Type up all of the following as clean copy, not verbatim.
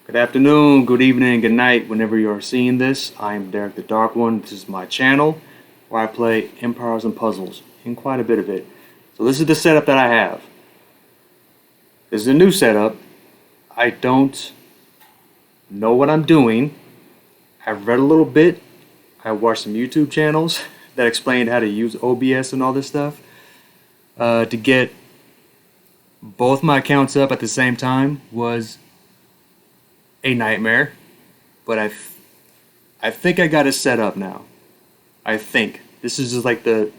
Good afternoon, good evening, good night, whenever you're seeing this. I am Derek the Dark One. This is my channel where I play Empires and Puzzles, and quite a bit of it. So this is the setup that I have. This is a new setup. I don't know what I'm doing. I've read a little bit. I watched some YouTube channels that explained how to use OBS and all this stuff. To get both my accounts up at the same time was a nightmare, but I think I got it set up now. I think this is just like the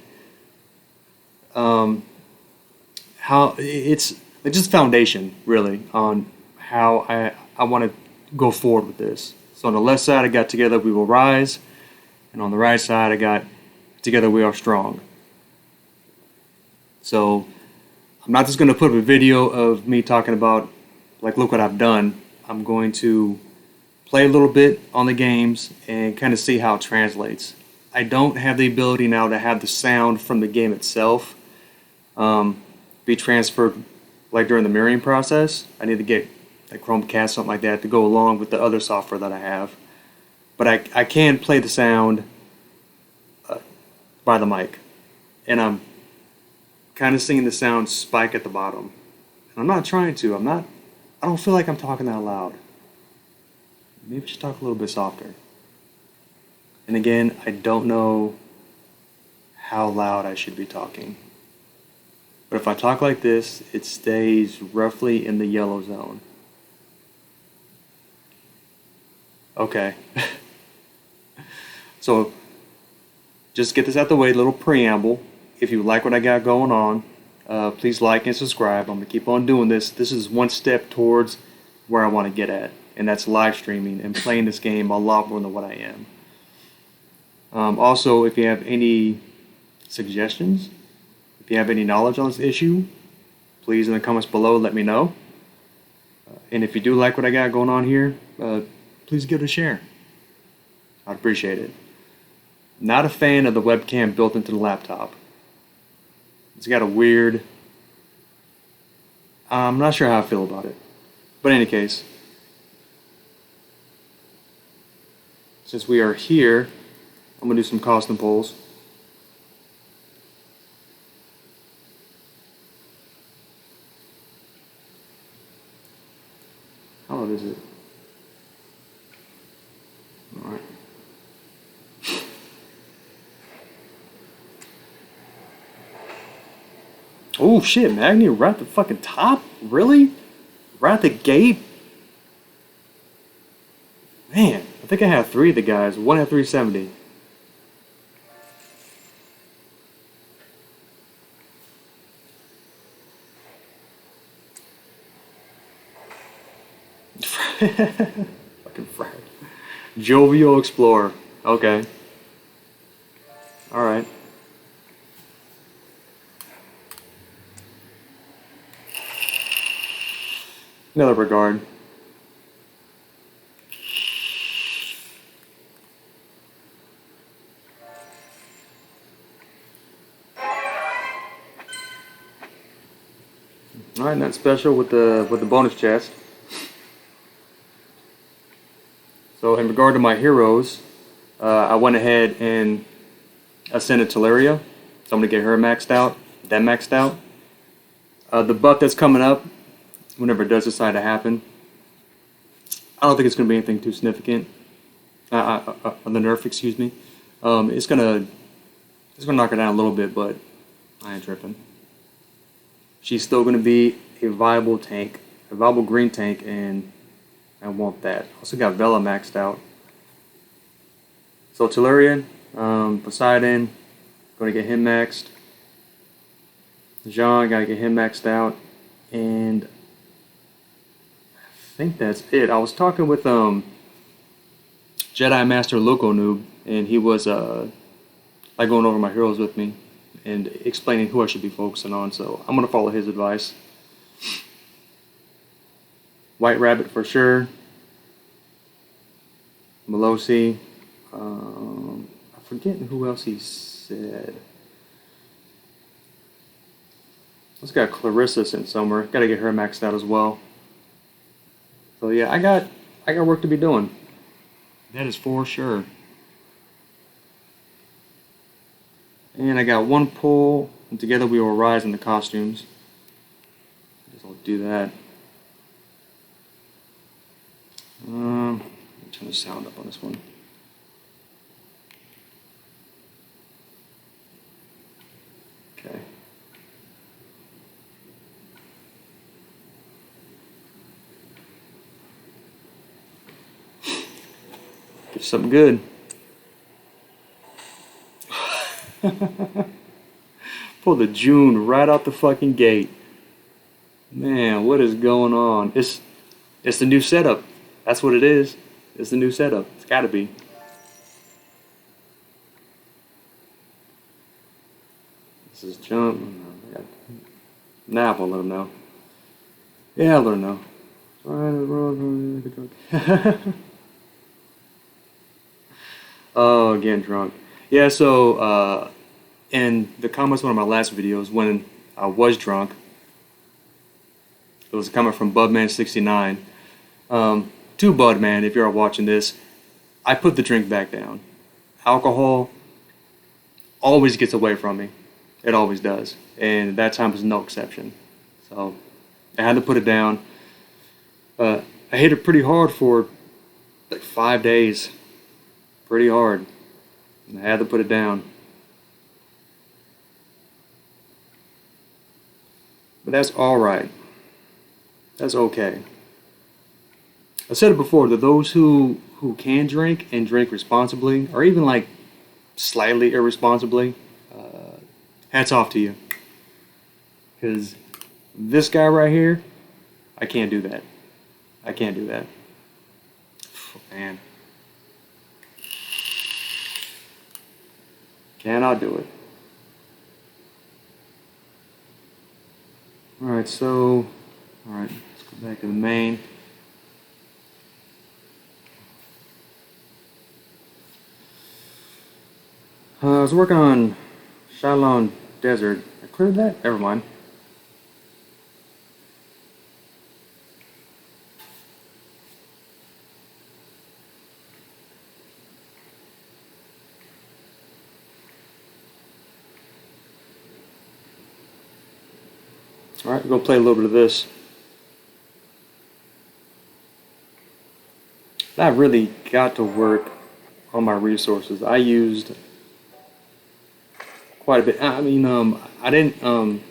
how it's just foundation really on how I want to go forward with this. So on the left side I got Together We Will Rise, and on the right side I got Together We Are Strong. So I'm not just going to put up a video of me talking about like look what I've done. I'm going to play a little bit on the games and kind of see how it translates. I don't have the ability now to have the sound from the game itself be transferred like during the mirroring process. I need to get a Chromecast, something like that, to go along with the other software that I have. But I can play the sound by the mic, and I'm kind of seeing the sound spike at the bottom. And I'm not trying to. I don't feel like I'm talking that loud. Maybe just talk a little bit softer. And again, I don't know how loud I should be talking. But if I talk like this, it stays roughly in the yellow zone. Okay. So, just get this out the way, a little preamble. If you like what I got going on, please like and subscribe. I'm going to keep on doing this. This is one step towards where I want to get at, and that's live streaming and playing this game a lot more than what I am. Also, if you have any suggestions, if you have any knowledge on this issue, please in the comments below let me know. And if you do like what I got going on here, please give it a share. I'd appreciate it. Not a fan of the webcam built into the laptop. It's got a weird... I'm not sure how I feel about it. But in any case, since we are here, I'm going to do some custom polls. How loud is it? Alright. Oh shit, Magni, right at the fucking top? Really? Right at the gate? Man, I think I have 3 of the guys. One at 370. Fucking frag. Jovial Explorer. Okay. Alright. Another regard. Alright, that's special with the bonus chest. So in regard to my heroes, I went ahead and ascended Teleria. So I'm gonna get her maxed out, then maxed out. The buff that's coming up, whenever it does decide to happen, I don't think it's gonna be anything too significant. On the nerf, excuse me. It's gonna knock her down a little bit, but I ain't tripping. She's still going to be a viable tank, a viable green tank, and I want that. Also got Vela maxed out. So Telerian, Poseidon, going to get him maxed. Jean, got to get him maxed out. And I think that's it. I was talking with Jedi Master Loco Noob, and he was like going over my heroes with me and explaining who I should be focusing on, so I'm going to follow his advice. White Rabbit for sure. Melosi. I'm forgetting who else he said. Let's got Clarissa sent somewhere. Got to get her maxed out as well. So yeah, I I got work to be doing. That is for sure. And I got one pull, and together we will rise in the costumes. I guess I'll do that. Let me turn the sound up on this one. Okay. Get something good. Pull the June right out the fucking gate. Man, what is going on? It's the new setup. That's what it is. It's the new setup. It's gotta be. This is jump. Nah, I won't let him know. Yeah, I'll let him know. Oh, getting drunk. Yeah, so in the comments of one of my last videos, when I was drunk, it was a comment from Budman69. To Budman, if you're watching this, I put the drink back down. Alcohol always gets away from me. It always does. And that time was no exception. So I had to put it down. I hit it pretty hard for like 5 days. Pretty hard. And I had to put it down. But that's alright. That's okay. I said it before, to those who can drink and drink responsibly, or even like slightly irresponsibly, hats off to you. Because this guy right here, I can't do that. I can't do that. Oh, man. Cannot do it. Alright, so, alright, let's go back to the main. I was working on Shalon Desert. I cleared that? Never mind. Alright, we're going to play a little bit of this. I really got to work on my resources. I used quite a bit. I mean, I didn't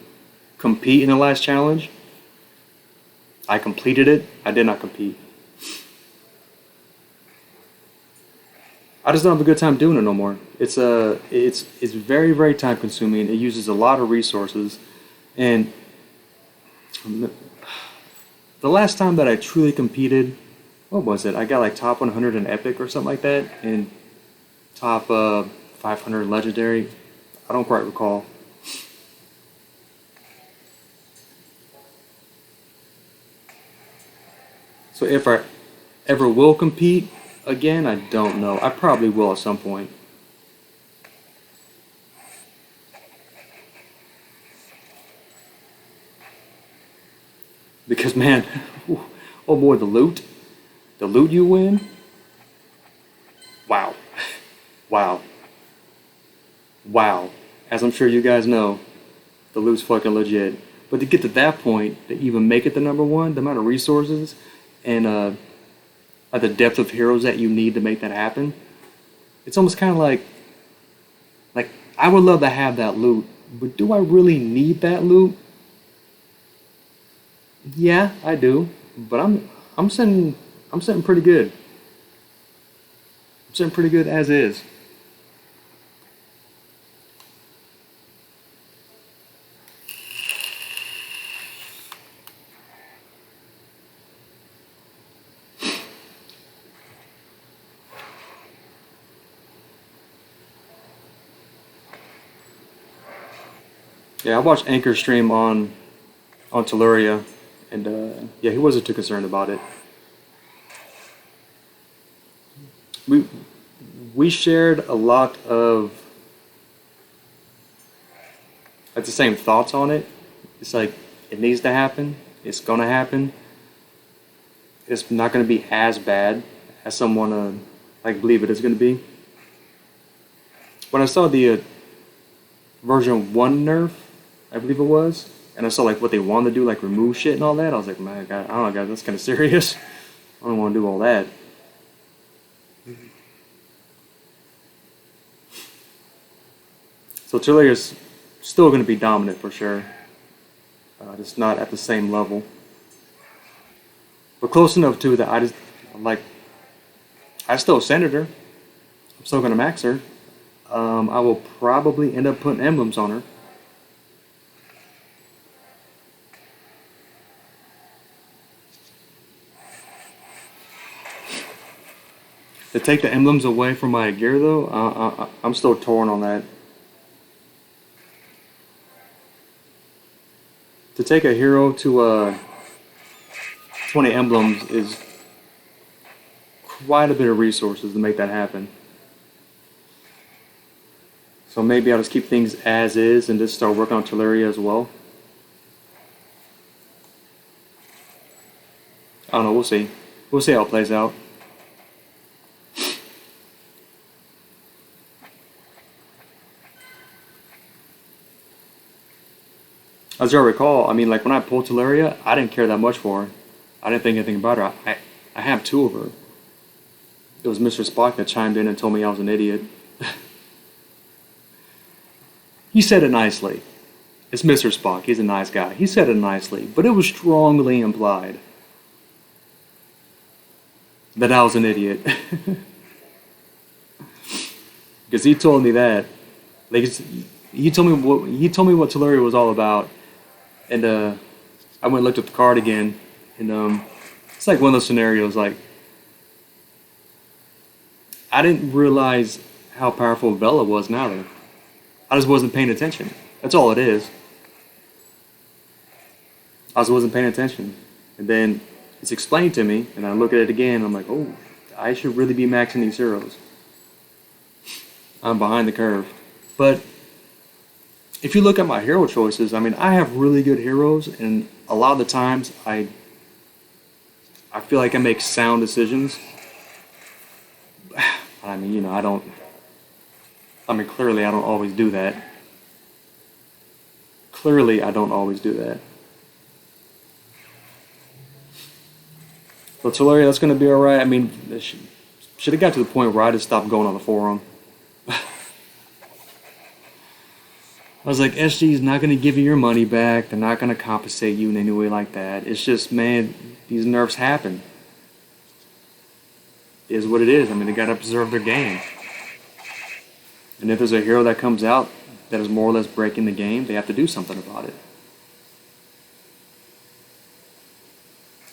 compete in the last challenge. I completed it. I did not compete. I just don't have a good time doing it no more. It's very, very time consuming. It uses a lot of resources, and the last time that I truly competed, what was it? I got like top 100 in Epic or something like that, and top 500 Legendary. I don't quite recall. So if I ever will compete again, I don't know. I probably will at some point. Because man, oh boy, the loot you win, wow, wow, wow. As I'm sure you guys know, the loot's fucking legit. But to get to that point, to even make it the number one, the amount of resources and the depth of heroes that you need to make that happen, it's almost kind of like I would love to have that loot, but do I really need that loot? Yeah, I do, but I'm sitting pretty good. I'm sitting pretty good as is. Yeah, I watched Anchor stream on Telluria, and yeah, he wasn't too concerned about it. We shared a lot of like the same thoughts on it. It's like it needs to happen. It's gonna happen. it's not going to be as bad as someone like believe it is going to be. When I saw the version 1 nerf, I believe it was, and I saw like what they wanted to do, like remove shit and all that, I was like, man, God, I don't know, guys, that's kind of serious. I don't want to do all that. So Terraria is still going to be dominant for sure. Just not at the same level, but close enough to that. I still centered her. I'm still going to max her. I will probably end up putting emblems on her. To take the emblems away from my gear though, I'm still torn on that. To take a hero to 20 emblems is quite a bit of resources to make that happen. So maybe I'll just keep things as is and just start working on Terraria as well. I don't know, we'll see. We'll see how it plays out. As I recall, I mean, like when I pulled Terraria, I didn't care that much for her. I didn't think anything about her. I have 2 of her. It was Mr. Spock that chimed in and told me I was an idiot. He said it nicely. It's Mr. Spock. He's a nice guy. He said it nicely, but it was strongly implied that I was an idiot. Because he told me that. Like he told me what Terraria was all about, and I went and looked at the card again, and it's like one of those scenarios. Like I didn't realize how powerful Vela was now. I just wasn't paying attention. That's all it is. I just wasn't paying attention, and then it's explained to me, and I look at it again. And I'm like, oh, I should really be maxing these heroes. I'm behind the curve, but if you look at my hero choices, I mean, I have really good heroes, and a lot of the times I feel like I make sound decisions. I mean, you know, clearly I don't always do that. Clearly I don't always do that. But Terraria, that's going to be alright. I mean, should have got to the point where I just stopped going on the forum. I was like, SG's not going to give you your money back. They're not going to compensate you in any way like that. It's just, man, these nerfs happen. It is what it is. I mean, they got to preserve their game. And if there's a hero that comes out that is more or less breaking the game, they have to do something about it.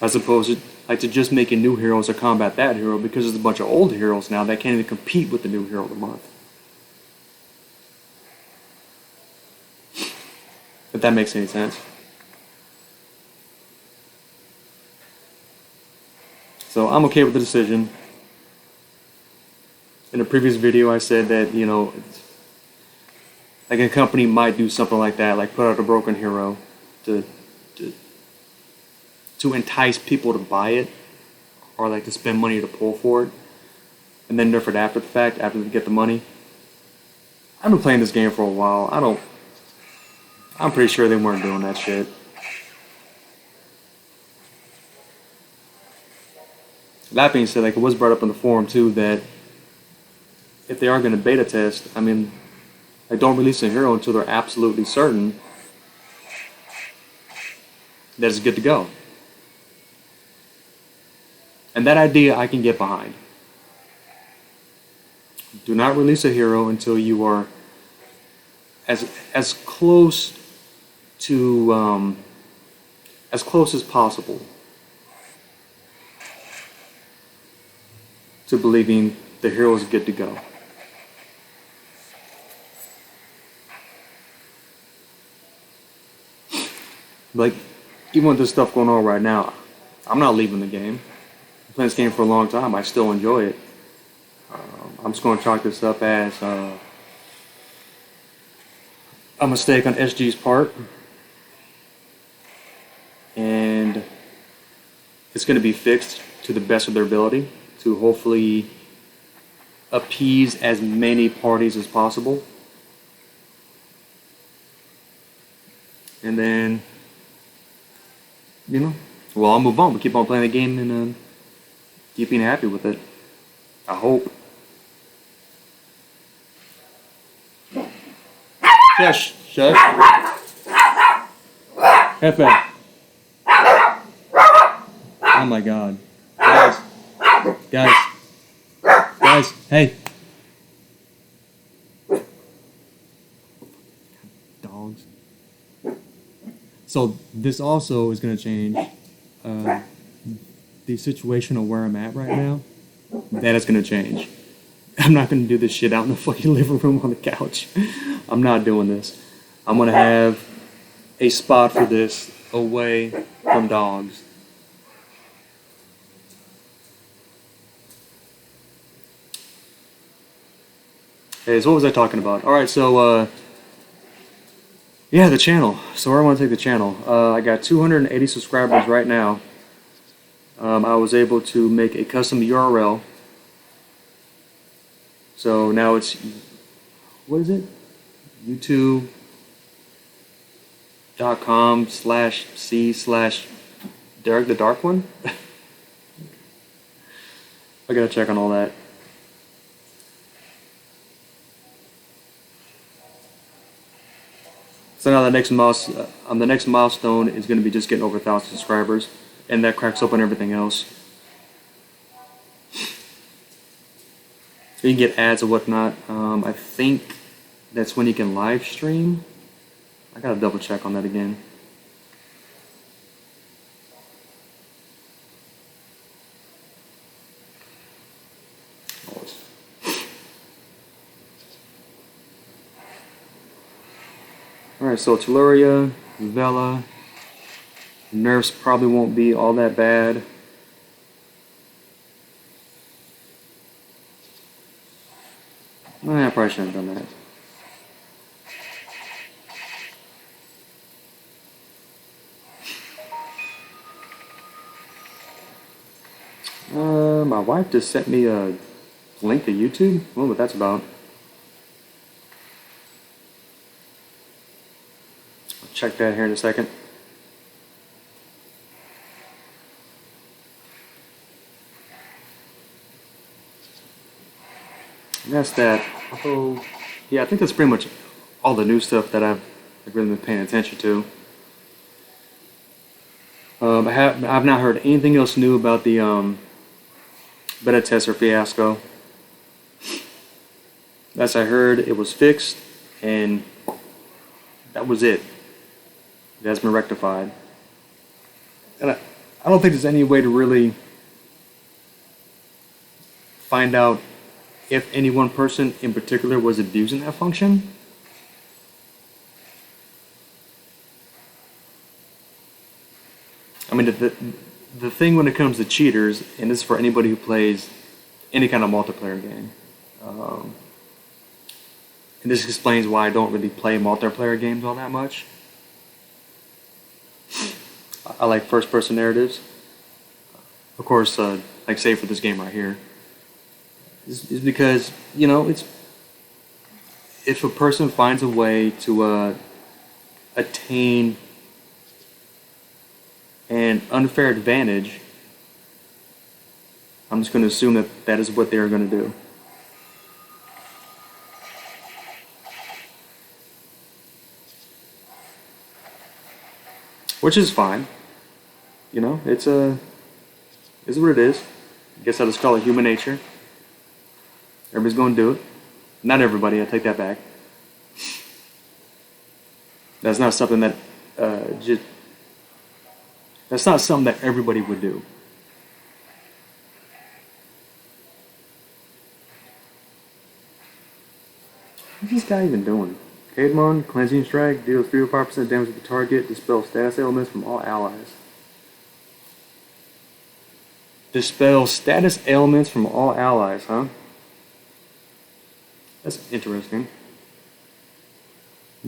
As opposed to, like, to just making new heroes or combat that hero, because there's a bunch of old heroes now that can't even compete with the new hero of the month. If that makes any sense. So I'm okay with the decision. In a previous video I said that, you know, like a company might do something like that, like put out a broken hero to entice people to buy it, or like to spend money to pull for it, and then nerf it after the fact, after they get the money. I've been playing this game for a while. I'm pretty sure they weren't doing that shit. That being said, like it was brought up in the forum too, that if they are going to beta test, I mean, like don't release a hero until they're absolutely certain that it's good to go. And that idea I can get behind. Do not release a hero until you are as close to as close as possible to believing the hero is good to go. Like, even with this stuff going on right now, I'm not leaving the game. I've playing this game for a long time. I still enjoy it. I'm just going to chalk this up as a mistake on SG's part. And it's it's going to be fixed to the best of their ability to hopefully appease as many parties as possible. And then, I'll move on. We keep on playing the game and keep being happy with it. I hope. Shush. Hefe. Oh my god. Guys, hey. Dogs. So this also is going to change the situation of where I'm at right now. That is going to change. I'm not going to do this shit out in the fucking living room on the couch. I'm not doing this. I'm going to have a spot for this away from dogs. Hey, so what was I talking about? Alright, so, yeah, the channel. So where I want to take the channel. I got 280 subscribers right now. I was able to make a custom URL. So now it's, what is it? YouTube.com/C/Derek the Dark One? I gotta check on all that. So now the next milestone is going to be just getting over 1,000 subscribers, and that cracks open everything else. So you can get ads or whatnot. I think that's when you can live stream. I gotta double check on that again. Alright, so Tuluria, Vela, nerfs probably won't be all that bad. I probably shouldn't have done that. My wife just sent me a link to YouTube. I don't know what that's about. I'll check that here in a second. And that's that. Oh, yeah, I think that's pretty much all the new stuff that I've really been paying attention to. I've not heard anything else new about the beta tester fiasco. As I heard, it was fixed, and that was it. It has been rectified. And I don't think there's any way to really find out if any one person in particular was abusing that function. I mean, the thing when it comes to cheaters, and this is for anybody who plays any kind of multiplayer game, and this explains why I don't really play multiplayer games all that much. I like first-person narratives. Of course, like say for this game right here, is because, it's if a person finds a way to attain an unfair advantage, I'm just going to assume that that is what they're going to do. Which is fine. It's what it is. I guess I'll just call it human nature. Everybody's going to do it. Not everybody, I take that back. That's not something that that's not something that everybody would do. What's this guy even doing? Kademon, Cleansing Strike, deals 3 or 5% damage to the target, dispels status elements from all allies. Dispel status ailments from all allies, huh? That's interesting.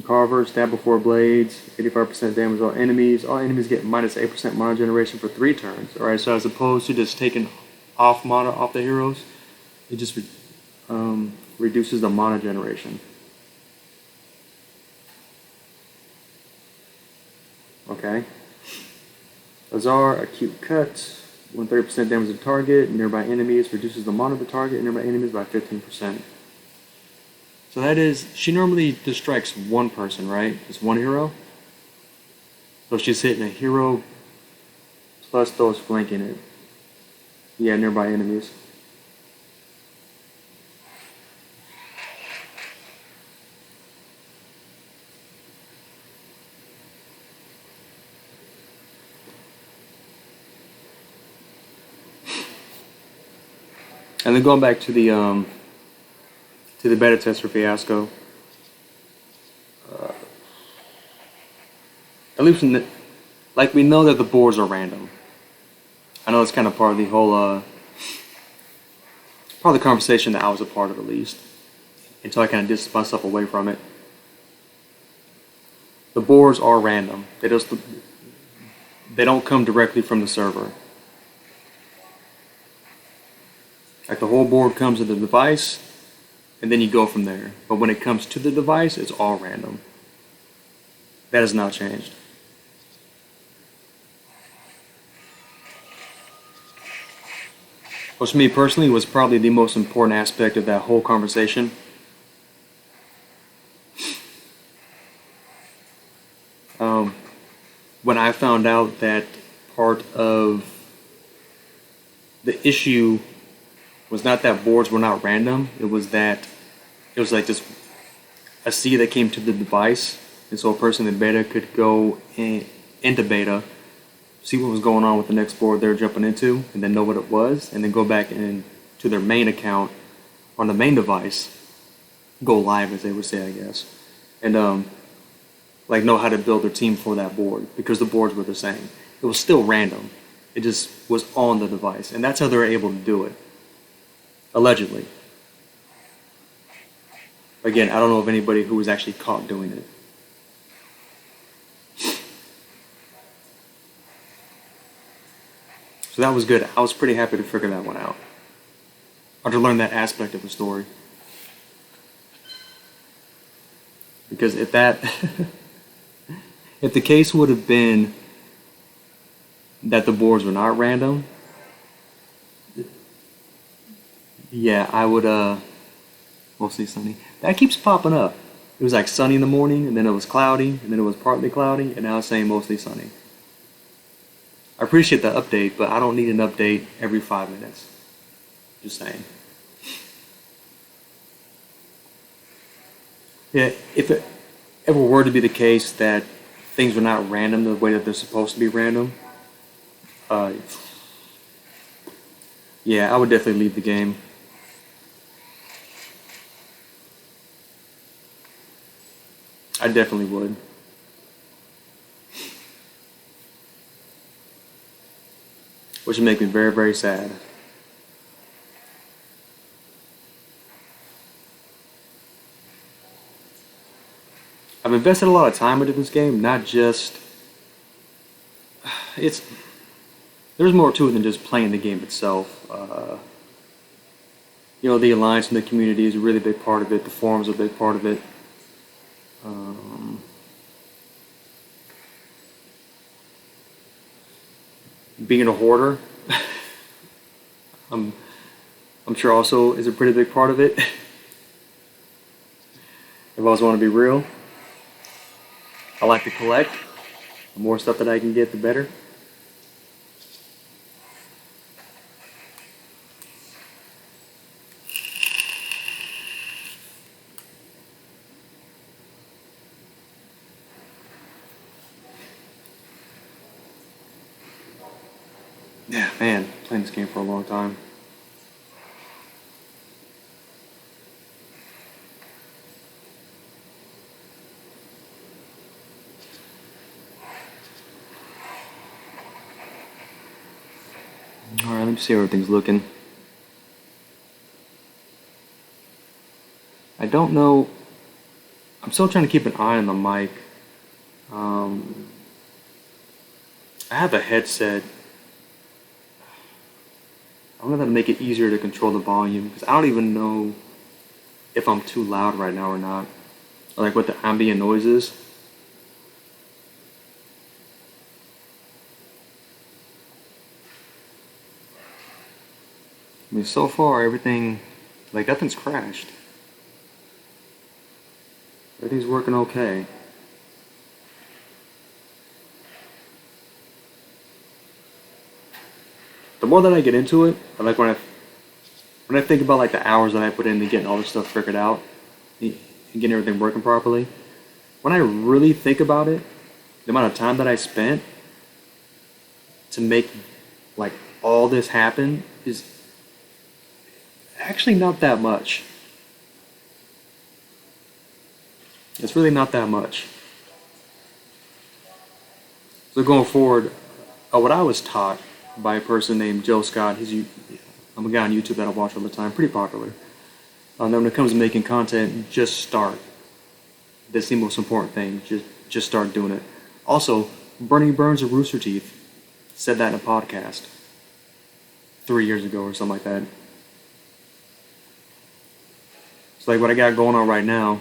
Carver, stab before blades, 85% damage all enemies. All enemies get minus 8% mana generation for 3 turns. Alright, so as opposed to just taking off mana off the heroes, it just reduces the mana generation. Okay. Azar, acute cut. When 30% damage to the target, nearby enemies, reduces the mana of the target and nearby enemies by 15%. So that is, she normally just strikes one person, right? It's one hero. So she's hitting a hero plus those flanking it. Yeah, nearby enemies. And then going back to the beta test for Fiasco. At least, like, we know that the boards are random. I know it's kind of part of the whole, part of the conversation that I was a part of, at least, until I kind of distanced myself away from it. The boards are random. They don't come directly from the server. Like, the whole board comes to the device, and then you go from there. But when it comes to the device, it's all random. That has not changed. Which, to me personally, was probably the most important aspect of that whole conversation. When I found out that part of the issue was not that boards were not random, it was that it was like just a seed that came to the device, and so a person in beta could go into beta, see what was going on with the next board they're jumping into, and then know what it was, and then go back into their main account on the main device, go live as they would say, I guess, and like know how to build their team for that board, because the boards were the same. It was still random. It just was on the device, and that's how they were able to do it. Allegedly. Again, I don't know of anybody who was actually caught doing it. So that was good. I was pretty happy to figure that one out. Or to learn that aspect of the story. Because if that... if the case would have been that the boards were not random, yeah, I would, mostly sunny. That keeps popping up. It was like sunny in the morning, and then it was cloudy, and then it was partly cloudy, and now it's saying mostly sunny. I appreciate the update, but I don't need an update every 5 minutes. Just saying. Yeah, if it ever were to be the case that things were not random the way that they're supposed to be random, yeah, I would definitely leave the game. I definitely would. Which would make me very, very sad. I've invested a lot of time into this game, not just... There's more to it than just playing the game itself. You know, the alliance and the community is a really big part of it. The forums are a big part of it. Being a hoarder, I'm sure also is a pretty big part of it. If I always want to be real, I like to collect. The more stuff that I can get, the better. Yeah, man, playing this game for a long time. Alright, let me see how everything's looking. I don't know. I'm still trying to keep an eye on the mic. Um, I have a headset. I don't know how to make it easier to control the volume because I don't even know if I'm too loud right now or not. Or like what the ambient noise is. I mean, so far everything, like nothing's crashed. Everything's working okay. The more that I get into it, I like when I think about like the hours that I put into getting all this stuff figured out and getting everything working properly. When I really think about it, the amount of time that I spent to make like all this happen is actually not that much. It's really not that much. So going forward, what I was taught by a person named Joe Scott, I'm a guy on YouTube that I watch all the time, pretty popular. Then when it comes to making content, just start. That's the most important thing. Just start doing it. Also, Bernie Burns of Rooster Teeth said that in a podcast 3 years ago or something like that. So like what I got going on right now,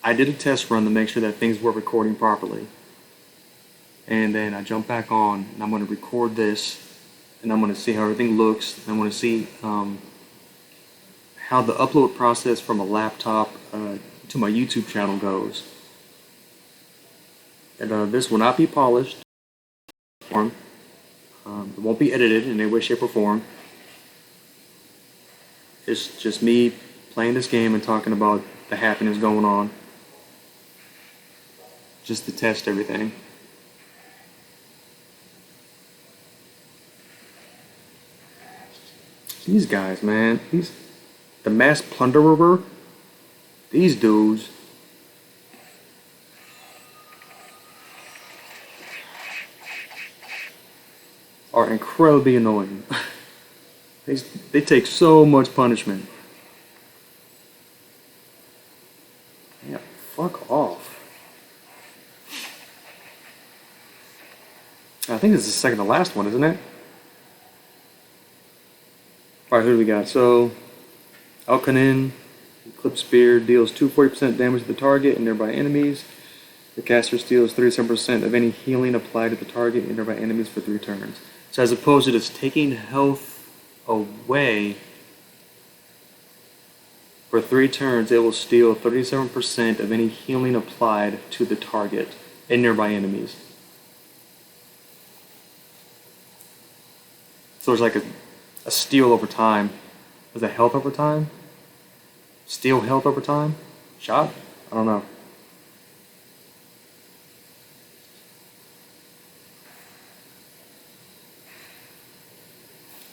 I did a test run to make sure that things were recording properly. And then I jump back on and I'm going to record this and I'm going to see how everything looks. And I want to see how the upload process from a laptop to my YouTube channel goes. And this will not be polished. It won't be edited in any way, shape, or form. It's just me playing this game and talking about the happenings going on. Just to test everything. These guys, man. The mass plunderer. These dudes. Are incredibly annoying. They take so much punishment. Yeah, fuck off. I think this is the second to last one, isn't it? Alright, who do we got? So, Alkanin, Clip Spear deals 240% damage to the target and nearby enemies. The caster steals 37% of any healing applied to the target and nearby enemies for 3 turns. So as opposed to just taking health away for 3 turns, it will steal 37% of any healing applied to the target and nearby enemies. So there's like a steal over time. Was that health over time? Steal health over time? Shot? I don't know.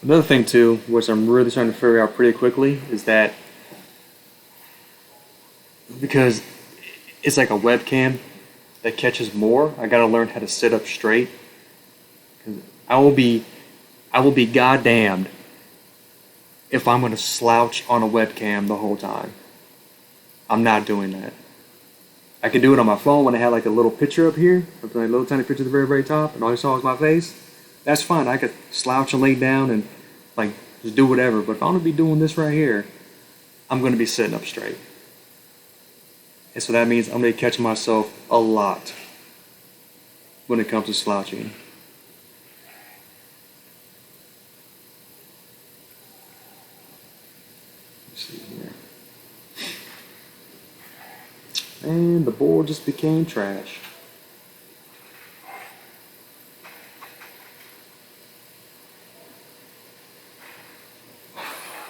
Another thing too, which I'm really trying to figure out pretty quickly, is that because it's like a webcam that catches more, I gotta learn how to sit up straight. 'Cause I will be goddamned if I'm gonna slouch on a webcam the whole time. I'm not doing that. I can do it on my phone when I had like a little picture up here, like a little tiny picture at the very, very top, and all you saw was my face. That's fine. I could slouch and lay down and like just do whatever. But if I'm gonna be doing this right here, I'm gonna be sitting up straight. And so that means I'm gonna be catching myself a lot when it comes to slouching. Let's see here. And the board just became trash.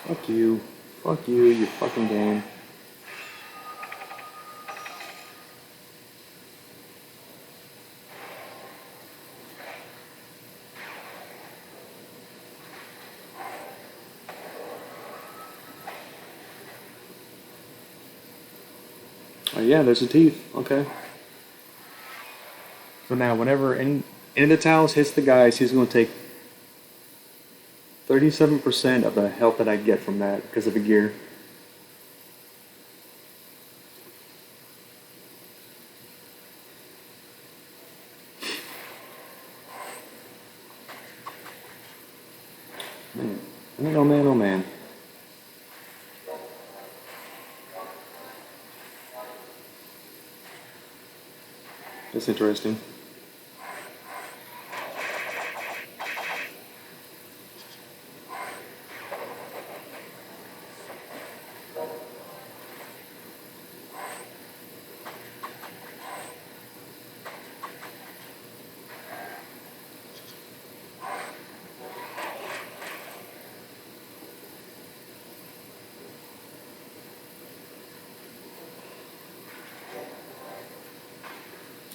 Fuck you. Fuck you, you fucking game. Oh yeah, there's the teeth. Okay. So now whenever any of the towels hits the guys, he's going to take 37% of the health that I get from that because of the gear. Man, oh man, oh man. That's interesting.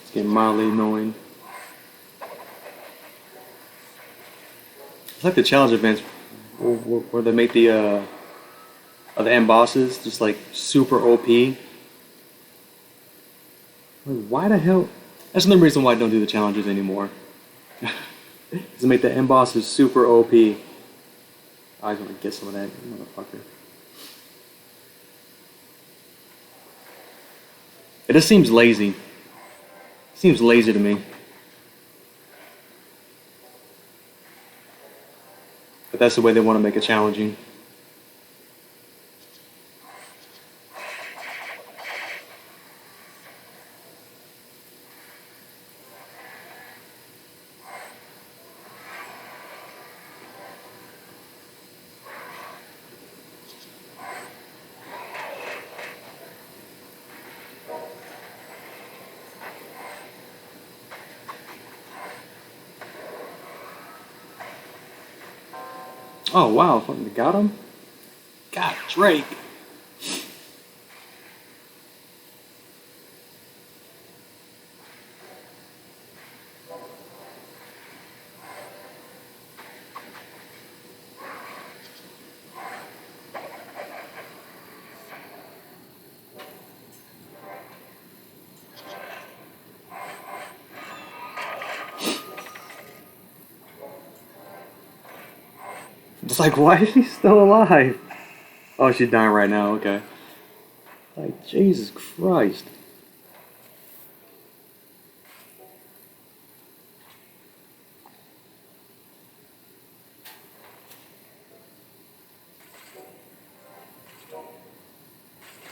It's getting mildly annoying. It's like the challenge events where they make the end bosses just like super OP. Why the hell? That's another reason why I don't do the challenges anymore. Because they make the end bosses super OP. I just want to get some of that motherfucker. It just seems lazy. Seems lazy to me. But that's the way they want to make it challenging. Oh wow, fucking got him? God, Drake. It's like, why is she still alive? Oh, she's dying right now, okay. Like, Jesus Christ.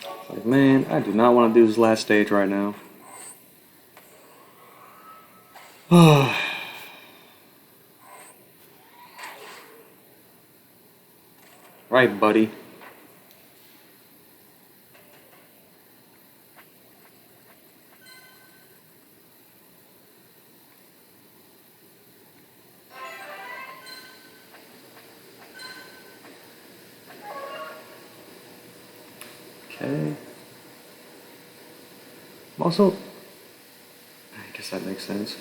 It's like, man, I do not want to do this last stage right now. Right, buddy. Okay. Also, I guess that makes sense.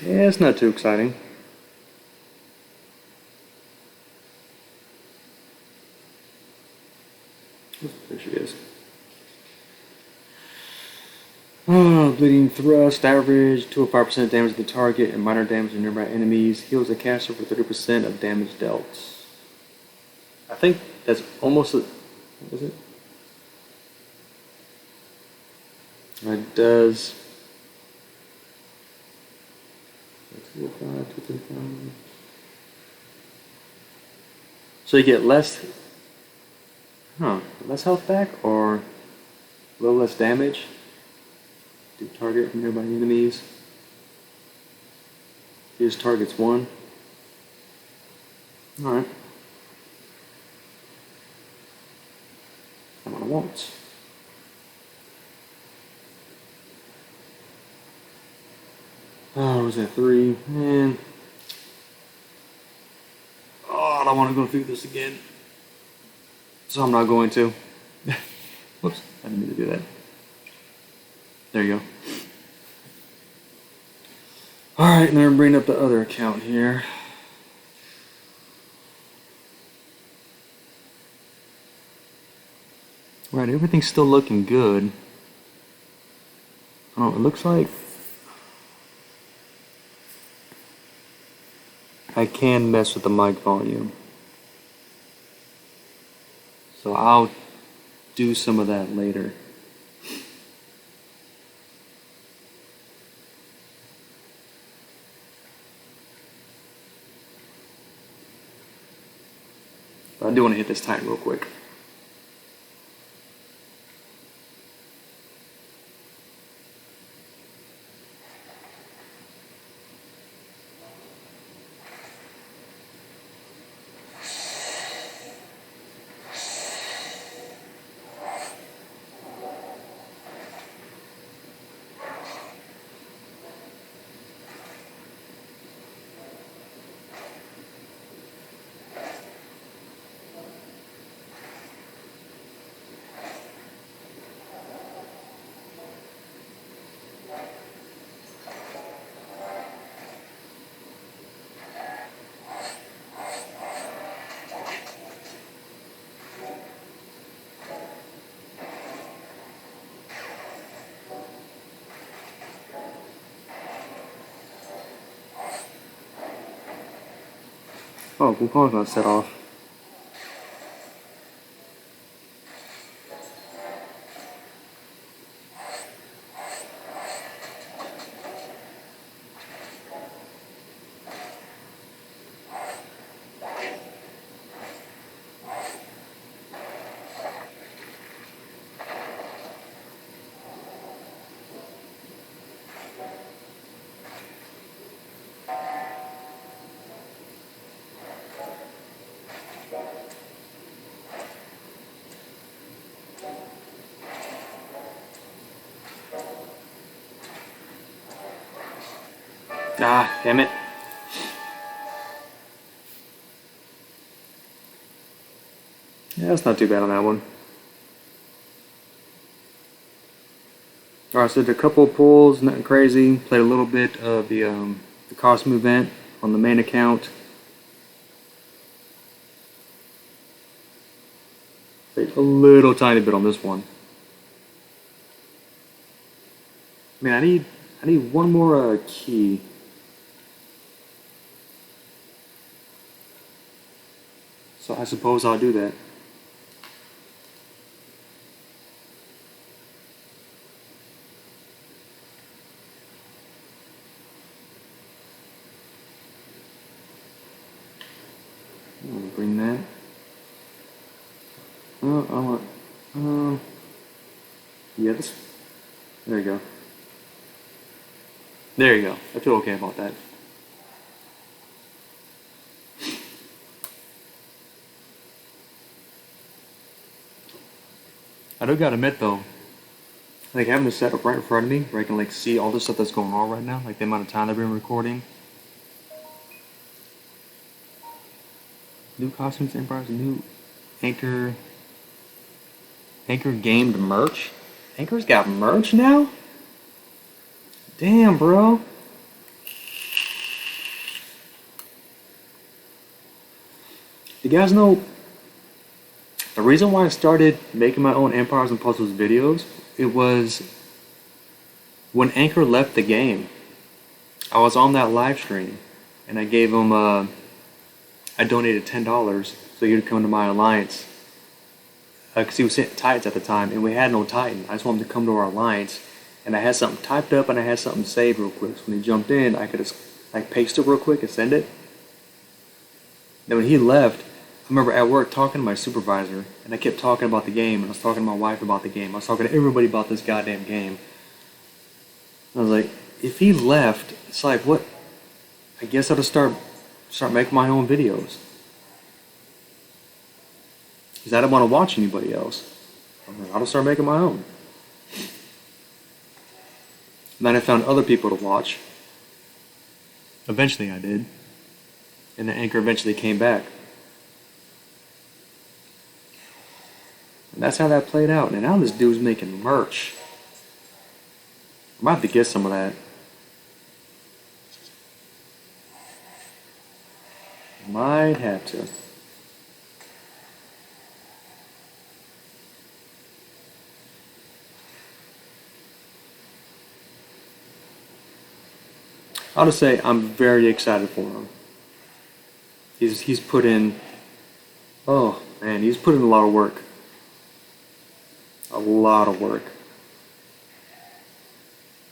Yeah, it's not too exciting. There she is. Bleeding thrust, average 205% damage to the target and minor damage to nearby enemies. Heals the caster for 30% of damage dealt. I think that's almost what is it? It does. 205, 235. So you get less, less health back or a little less damage to target nearby enemies. His targets one. Alright. That's what I want. Oh, was that 3? Man. Oh, I don't want to go through this again. So I'm not going to. Whoops, I didn't mean to do that. There you go. Alright, now I'm bringing up the other account here. Right, everything's still looking good. Oh, it looks like I can mess with the mic volume. So I'll do some of that later. But I do want to hit this tight real quick. Oh, component's not set off. Ah, damn it. Yeah, that's not too bad on that one. Alright, so did a couple of pulls, nothing crazy. Played a little bit of the costume event on the main account. Played a little tiny bit on this one. Man, I need one more key. So I suppose I'll do that. I'm gonna bring that. Oh, I want. Yeah, this. There you go. There you go. I feel okay about that. I do gotta admit though, like having this set up right in front of me, where I can like see all the stuff that's going on right now, like the amount of time I've been recording. New costumes, empires, new Anchor gamed merch. Anchor's got merch now? Damn, bro. You guys know the reason why I started making my own Empires and Puzzles videos? It was when Anchor left the game. I was on that live stream and I gave him I donated $10 so he would come to my alliance because he was sitting Titans at the time and we had no Titan. I just wanted him to come to our alliance and I had something typed up and I had something saved real quick. So when he jumped in, I could just like paste it real quick and send it. Then when he left, I remember at work talking to my supervisor and I kept talking about the game and I was talking to my wife about the game. I was talking to everybody about this goddamn game. I was like, if he left, it's like, what? I guess I'll just start making my own videos. Because I don't want to watch anybody else. I'll just start making my own. And then I found other people to watch. Eventually I did. And then Anchor eventually came back. And that's how that played out. And now this dude's making merch. I might have to get some of that. Might have to. I'll just say I'm very excited for him. He's put in, oh man, he's put in a lot of work. A lot of work.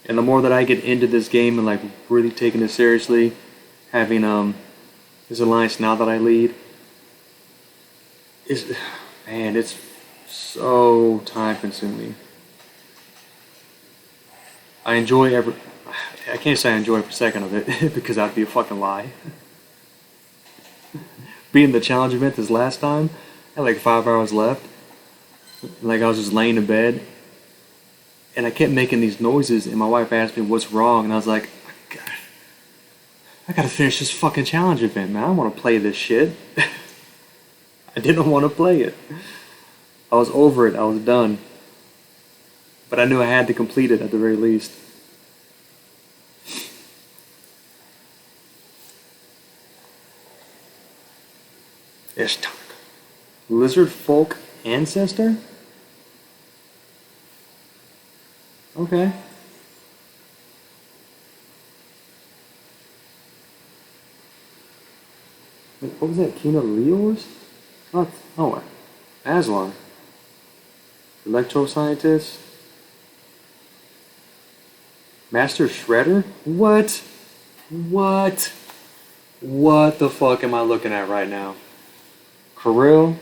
And the more that I get into this game and like really taking it seriously, having this alliance now that I lead, is, man, it's so time consuming. I enjoy I can't say I enjoy every second of it because that'd be a fucking lie. Being the challenge event this last time, I had like 5 hours left. Like I was just laying in bed and I kept making these noises and my wife asked me what's wrong and I was like, I gotta finish this fucking challenge event, man. I don't want to play this shit. I didn't want to play it. I was over it. I was done. But I knew I had to complete it at the very least. Ishtar. Lizard folk ancestor? Okay. Wait, what was that? Kina Leors? Oh, Aslan. Electro-scientist. Master Shredder? What? What? What the fuck am I looking at right now? Kirill.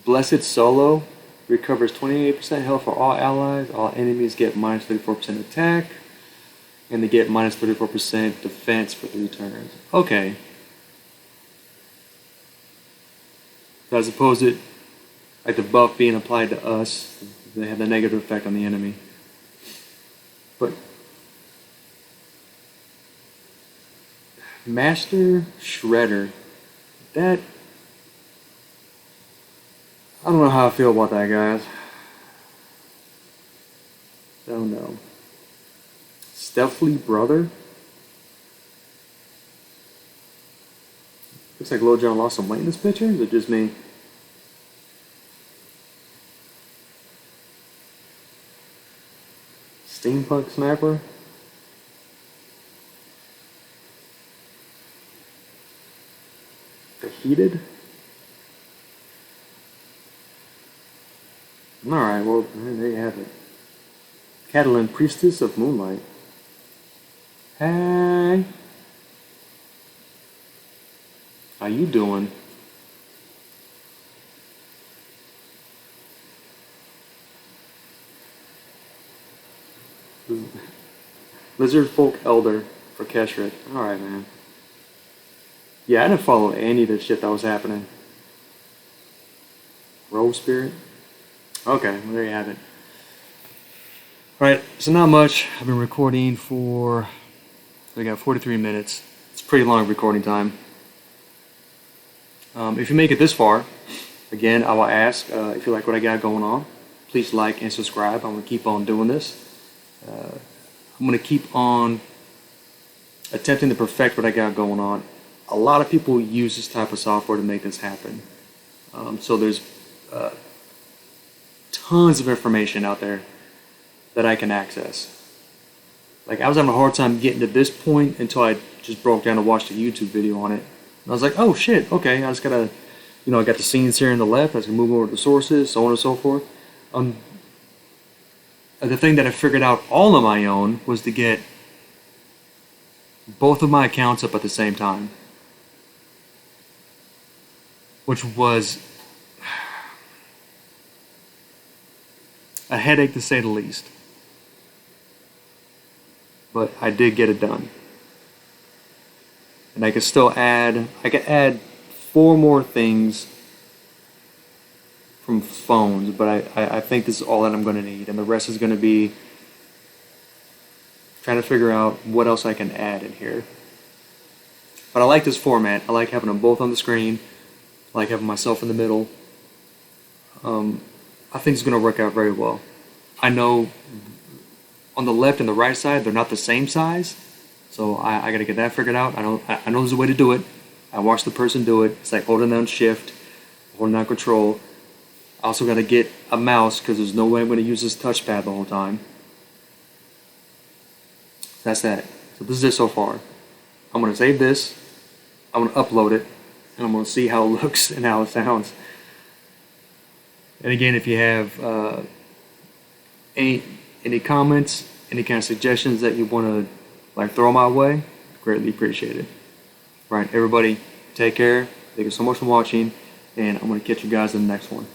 Blessed Solo. Recovers 28% health for all allies. All enemies get minus 34% attack. And they get minus 34% defense for 3 turns. Okay. So as opposed to like the buff being applied to us, they have the negative effect on the enemy. But Master Shredder, that, I don't know how I feel about that, guys. Don't know. Stealthily Brother. Looks like Lil Jon lost some weight in this picture. Is it just me? Steampunk Sniper. The Heated. Alright, well, there you have it. Catalan Priestess of Moonlight. Hey. How you doing? Lizard Folk Elder for Keshrit. Alright, man. Yeah, I didn't follow any of the shit that was happening. Rogue Spirit. Okay, well, there you have it. Alright, so not much. I've been recording for, we got 43 minutes. It's pretty long recording time. If you make it this far, again, I will ask if you like what I got going on, please like and subscribe. I'm going to keep on doing this. I'm going to keep on attempting to perfect what I got going on. A lot of people use this type of software to make this happen. So there's tons of information out there that I can access. Like, I was having a hard time getting to this point until I just broke down and watched a YouTube video on it. And I was like, oh shit, okay, I just gotta, I got the scenes here on the left, I was gonna move over to the sources, so on and so forth. The thing that I figured out all on my own was to get both of my accounts up at the same time. Which was a headache to say the least. But I did get it done. And I could still add 4 more things from phones, but I think this is all that I'm going to need. And the rest is going to be trying to figure out what else I can add in here. But I like this format. I like having them both on the screen. I like having myself in the middle. I think it's going to work out very well. I know on the left and the right side, they're not the same size. So I got to get that figured out. I know there's a way to do it. I watched the person do it. It's like holding down shift, holding down control. I also got to get a mouse because there's no way I'm going to use this touchpad the whole time. That's that. So this is it so far. I'm going to save this. I'm going to upload it. and I'm going to see how it looks and how it sounds. And again, if you have any comments, any kind of suggestions that you want to like throw my way, greatly appreciate it. Right, everybody, take care. Thank you so much for watching, and I'm going to catch you guys in the next one.